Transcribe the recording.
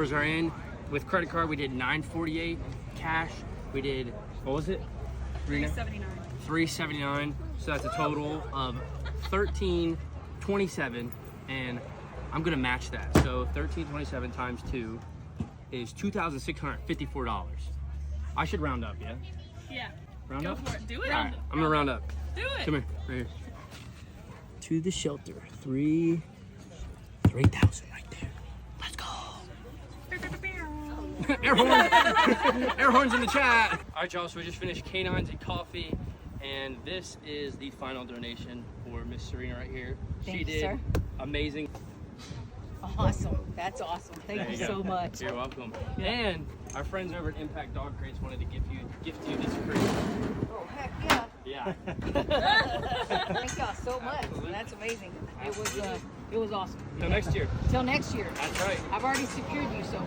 numbers are in. With credit card, we did $948. Cash, we did, what was it? $379. $379. So that's a total of $1327, and I'm gonna match that. So $1327 times 2 is $2,654. I should round up, yeah? Yeah. Round Go up? for it. Do it. All right, I'm gonna round up. Do it. Come here, right here. To the shelter, 3,000 right there. Let's go. Air horns. Air horns in the chat. All right, y'all, so we just finished Canines and Coffee, and this is the final donation for Miss Serena right here. Thank She you, did sir. amazing. Awesome. That's awesome. Thank There you go. so much. You're welcome. And our friends over at Impact Dog Crates wanted to gift you this crate. Oh, heck yeah. Yeah. Thank y'all so much. That's amazing. It was awesome. Till next year. Till next year. That's right. I've already secured you, so.